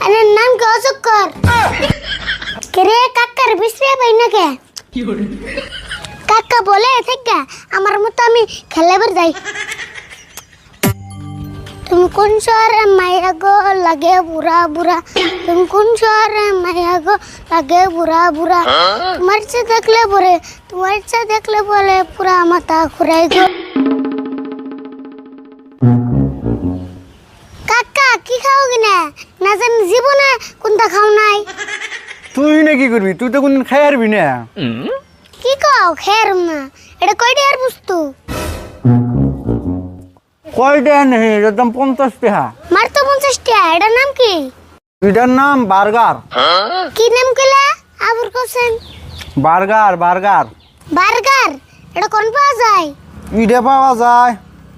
আরে নাম কি অজগর? কে কাকার বিশ্রে পাই না কে? কাকা বলে থেকে আমার মতো আমি খেলাবার যাই। তুমি কোন শহরে মাইয়া গো লাগে বুড়া বুড়া? তুমি কোন শহরে মাইয়া গো লাগে বুড়া বুড়া? তোমার ইচ্ছা দেখলে পরে, তোমার ইচ্ছা দেখলে বলে পুরা মাথা ঘুরাই গো। কাকা কি খাও কিনা না জানি জীবনে কোনটা খাও নাই। তুই না কি করবি? তুই তো কোনদিন খাই আরবি না। কি খাও খের না? এটা কয়টা আর বস্তু? কয়টা নেই, এটার দাম 50 টাকা। মার তো 50 টাকা। এটার নাম কি? এটার নাম বার্গার। কি নাম কইলা? আবুর কোসেন বার্গার বার্গার। বার্গার। এটা কোন পাওয়া যায়? ইডে পাওয়া যায়।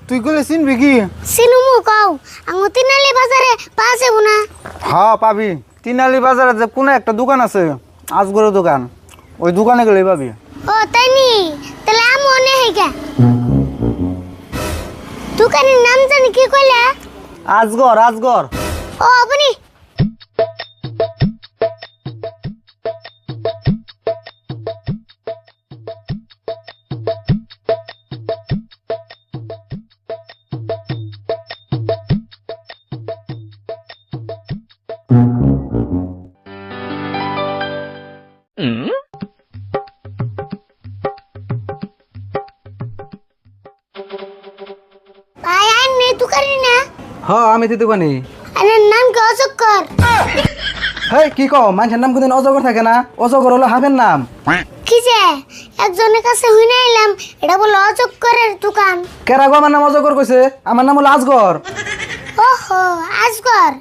তুই কইলে চিনবি কি? সিনুমু কও আঙ্গুতিনালি বাজারে পাওয়া যাবো না? হ্যাঁ পাবি। তিনালি বাজারে যে কোনো একটা দোকান আছে, আজগরের দোকান, ওই দোকানে গেলেই পাবি। ও তাই নি? তাহলে আমি মনে হইগা। দোকানের নাম জানি কি কইলা? আজগর আজগর। ও আপনি ভাই আই নে দোকানে না? হ্যাঁ আমি তো দোকানি। আরে নাম কি অজগর? হেই কি কও, মানুষের নাম কোনদিন অজগর থাকে না? অজগর হলো হাফের নাম। কি যে একজনের কাছে হইনা এলাম এটা বলে অজগরের দোকান। কেরা গো আমার নাম অজগর কইছে? আমার নাম হলো আজগর। ওহো আজগর।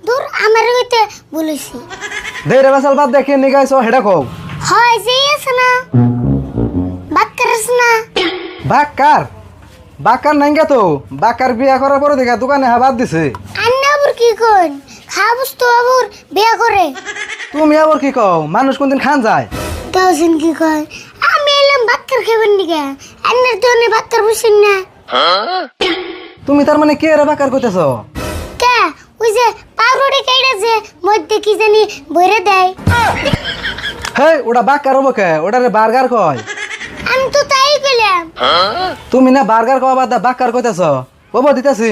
দূর আমার হইতে বলেছি। দেরে বেসাল বাদ দেখে নিগাইছো হেডা কও। হয় যে আছে না বাক্কার আছে না? বাক্কার বাক্কার নাইঙ্গা তো। বাক্কার বিয়া করার পরে দেখা দোকানে হাবাদ দিছে। আন্না আবুর কি কইন? খাওয়া বস্তু আবুর বিয়া করে। তুমি আবার কি কও? মানুষ কোনদিন খান যায়? তাওসিন কি কয়? আমি এলাম বাক্কার খাবেন নিকে। আন্নার দোনে বাক্কার বসেন না। তুমি তার মানে কে রে বাক্কার কইতেছো? কে ওই যে পাউরুটি কাইড়া যে মধ্যে কি জানি বইরে দেয়। হেই ওটা বাক্কার হবো কে? ওটারে বার্গার কয়। আমি তো তাই কইলাম। তুমি না বার্গার কওয়া বাদ বাক্কার কইতেছো? ওবো দিতেছি।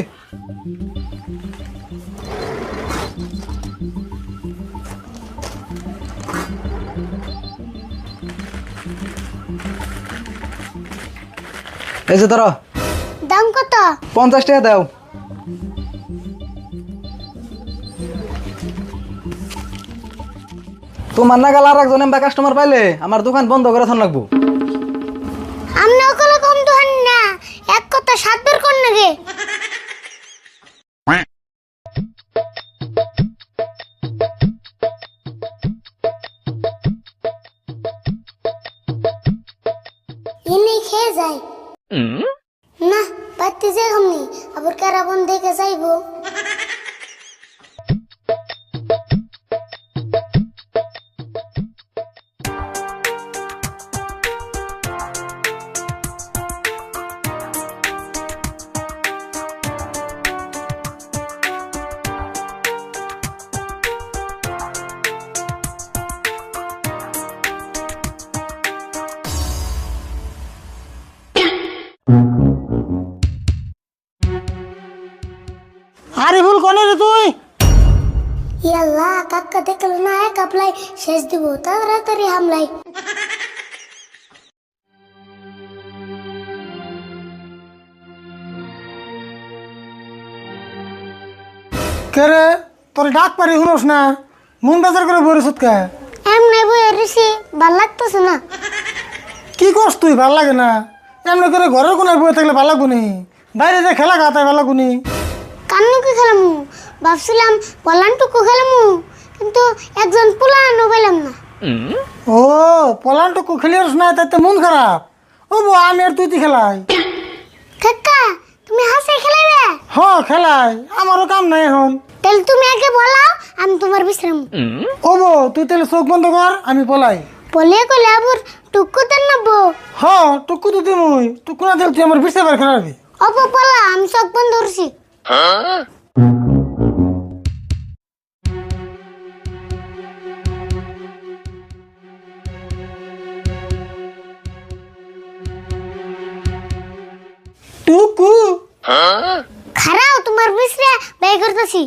এই যে ধরো দাম কত? 50 টাকা দাও। তোমার নাগাল আর একজন এমবা কাস্টমার পাইলে আমার দোকান বন্ধ করে থান লাগবো। আমনে ওকলে কম দোহান না। এক কথা সাত বের কর নাগে। ইনি খেয়ে যায় না পাতি যে কমনি আবার কারাবন দেখে যাইবো। আরে ভুল কোনে রে তুই? ইয়াল্লা কাকা দেখল না এক আপলাই শেষ দিব তাড়াতাড়ি হামলাই। কে রে তোর ডাক পারি শুনোস না? মন বেজার করে বরিস কে? এমনি বই ঋষি ভাল লাগতেছে না। কি করস তুই? ভাল লাগে না? এমনি করে ঘরের কোনায় বয়ে থাকলে ভাল লাগবো নি? বাইরে যে খেলা খাতায় ভাল লাগবো নি? কান্নু কি খেলামু ভাবছিলাম পলানটুকু খেলামু কিন্তু একজন পোলানো পেলাম না। ও পলানটুকু খেলিস না তাতে মন খারাপ? ও বো আমি আর তুই তুই খেলাই। কাকা তুমি হাসে খেলাবে? হ খেলাই, আমারও কাম নাই এখন। তাহলে তুমি আগে বলাও আমি তোমার বিশ্রাম। ও বো তুই তাহলে চোখ বন্ধ কর, আমি পলাই। বলে কলে আবুর টুকু দেন নাবো। হ টুকু তো দিমুই, টুকু না দিলে তুই আমার বিশ্বে বার খেলাবি। অপো পলা আমি চোখ বন্ধ করছি। তোমার বিশ্রে বাই করতেছি।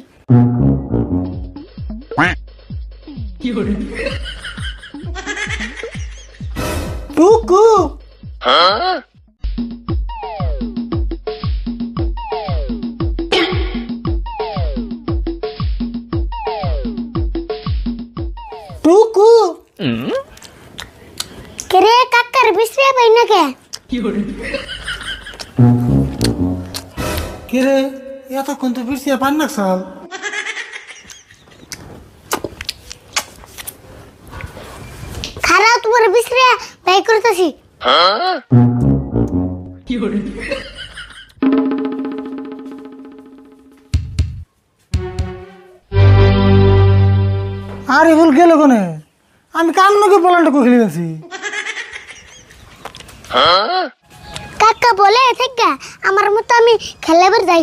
টুকু টুকু কেরে কাকার বিশ্রে বাই না কে? কিরে এতক্ষণ তো ফিরছিয়া পান না সাল খারাপ তোমার বিশ্রে বাই করতেছি। আর এগুলো গেল কোনে? আমি কান্নকে পোলানটা খেলে গেছি। কাকা বলে থেকে আমার মতো আমি খেলাবার যাই।